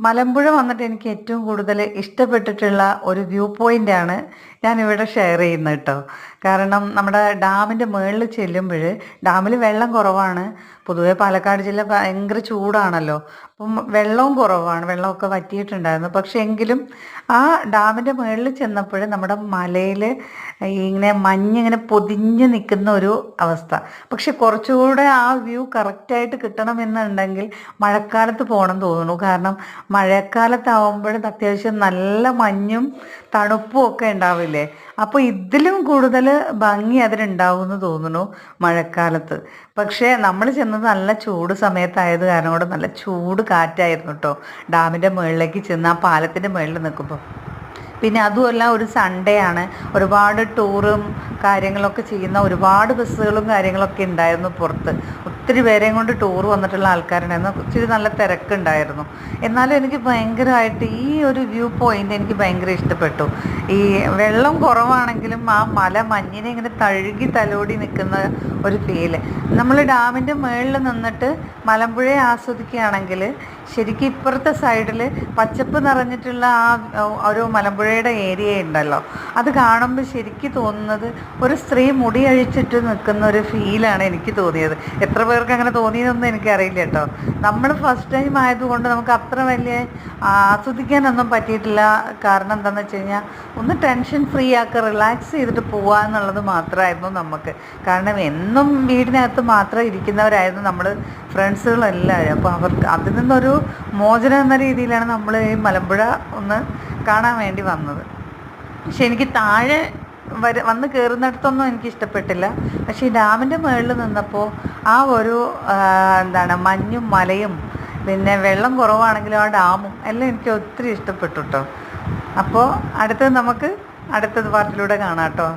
മലമ്പുഴ വന്നിട്ട് എനിക്ക് ഏറ്റവും കൂടുതൽ ഇഷ്ടപ്പെട്ടിട്ടുള്ള ഒരു വ്യൂ പോയിൻ്റാണ് ഞാനിവിടെ ഷെയർ ചെയ്യുന്നത് കേട്ടോ. കാരണം നമ്മുടെ ഡാമിൻ്റെ മുകളിൽ ചെല്ലുമ്പോൾ ഡാമിൽ വെള്ളം കുറവാണ്. പൊതുവെ പാലക്കാട് ജില്ല ഭയങ്കര ചൂടാണല്ലോ, അപ്പം വെള്ളവും കുറവാണ്, വെള്ളമൊക്കെ വറ്റിയിട്ടുണ്ടായിരുന്നു. പക്ഷെ എങ്കിലും ആ ഡാമിൻ്റെ മുകളിൽ ചെന്നപ്പോൾ നമ്മുടെ മലയിൽ ഇങ്ങനെ മഞ്ഞിങ്ങനെ പൊതിഞ്ഞ് നിൽക്കുന്ന ഒരു അവസ്ഥ. പക്ഷെ കുറച്ചുകൂടെ ആ വ്യൂ കറക്റ്റായിട്ട് കിട്ടണമെന്നുണ്ടെങ്കിൽ മഴക്കാലത്ത് പോകണം തോന്നുന്നു. കാരണം മഴക്കാലത്താവുമ്പോൾ അത്യാവശ്യം നല്ല മഞ്ഞും തണുപ്പും ഒക്കെ ഉണ്ടാവില്ലേ, അപ്പോൾ ഇതിലും കൂടുതൽ ഭംഗി അതിനുണ്ടാവുമെന്ന് തോന്നുന്നു മഴക്കാലത്ത്. പക്ഷേ നമ്മൾ ചെന്നത് നല്ല ചൂട് സമയത്തായത് കാരണം കൊണ്ട് നല്ല ചൂട് കാറ്റായിരുന്നു കേട്ടോ ഡാമിൻ്റെ മുകളിലേക്ക് ചെന്ന് ആ പാലത്തിൻ്റെ മുകളിൽ നിൽക്കുമ്പോൾ. പിന്നെ അതുമല്ല, ഒരു സൺഡേ ആണ്, ഒരുപാട് ടൂറും കാര്യങ്ങളൊക്കെ ചെയ്യുന്ന ഒരുപാട് ബസ്സുകളും കാര്യങ്ങളൊക്കെ ഉണ്ടായിരുന്നു പുറത്ത്. ഒത്തിരി പേരെയും കൊണ്ട് ടൂർ വന്നിട്ടുള്ള ആൾക്കാരുണ്ടായിരുന്നു. ഇച്ചിരി നല്ല തിരക്കുണ്ടായിരുന്നു. എന്നാലും എനിക്ക് ഭയങ്കരമായിട്ട് ഈ ഒരു വ്യൂ പോയിൻ്റ് എനിക്ക് ഭയങ്കര ഇഷ്ടപ്പെട്ടു. ഈ വെള്ളം കുറവാണെങ്കിലും ആ മല മഞ്ഞിനെ ഇങ്ങനെ തഴുകി തലോടി നിൽക്കുന്ന ഒരു ഫീല്. നമ്മൾ ഡാമിൻ്റെ മുകളിൽ നിന്നിട്ട് മലമ്പുഴയെ ആസ്വദിക്കുകയാണെങ്കിൽ ശരിക്കും ഇപ്പുറത്തെ സൈഡിൽ പച്ചപ്പ് നിറഞ്ഞിട്ടുള്ള ആ ഒരു മലമ്പുഴയുടെ ഏരിയ ഉണ്ടല്ലോ, അത് കാണുമ്പോൾ ശരിക്കും തോന്നുന്നത് ഒരു സ്ത്രീ മുടി അഴിച്ചിട്ട് നിൽക്കുന്ന ഒരു ഫീലാണ് എനിക്ക് തോന്നിയത്. എത്ര പേർക്ക് അങ്ങനെ തോന്നിയതൊന്നും എനിക്കറിയില്ല കേട്ടോ. നമ്മൾ ഫസ്റ്റ് ടൈം ആയതുകൊണ്ട് നമുക്ക് അത്ര വലിയ ആസ്വദിക്കാനൊന്നും പറ്റിയിട്ടില്ല. കാരണം എന്താണെന്ന് വെച്ച് കഴിഞ്ഞാൽ ഒന്ന് ടെൻഷൻ ഫ്രീ ആക്കുക, റിലാക്സ് ചെയ്തിട്ട് പോവുക എന്നുള്ളത് മാത്രമായിരുന്നു നമുക്ക്. കാരണം എന്നും വീടിനകത്ത് മാത്രം ഇരിക്കുന്നവരായിരുന്നു നമ്മൾ ഫ്രണ്ട്സുകളെല്ലാവരും. അപ്പോൾ അവർക്ക് അതിൽ നിന്നൊരു മോചനം എന്ന രീതിയിലാണ് നമ്മൾ ഈ മലമ്പുഴ ഒന്ന് കാണാൻ വേണ്ടി വന്നത്. പക്ഷെ എനിക്ക് താഴെ വന്ന് കയറുന്നിടത്തൊന്നും എനിക്ക് ഇഷ്ടപ്പെട്ടില്ല. പക്ഷേ ഈ ഡാമിൻ്റെ മുകളിൽ നിന്നപ്പോൾ ആ ഒരു മഞ്ഞും മലയും പിന്നെ വെള്ളം കുറവാണെങ്കിലും ആ ഡാമും എല്ലാം എനിക്ക് ഒത്തിരി ഇഷ്ടപ്പെട്ടു കേട്ടോ. അപ്പോൾ അടുത്തത് നമുക്ക് അടുത്തത് പാർട്ടിലൂടെ കാണാം കേട്ടോ.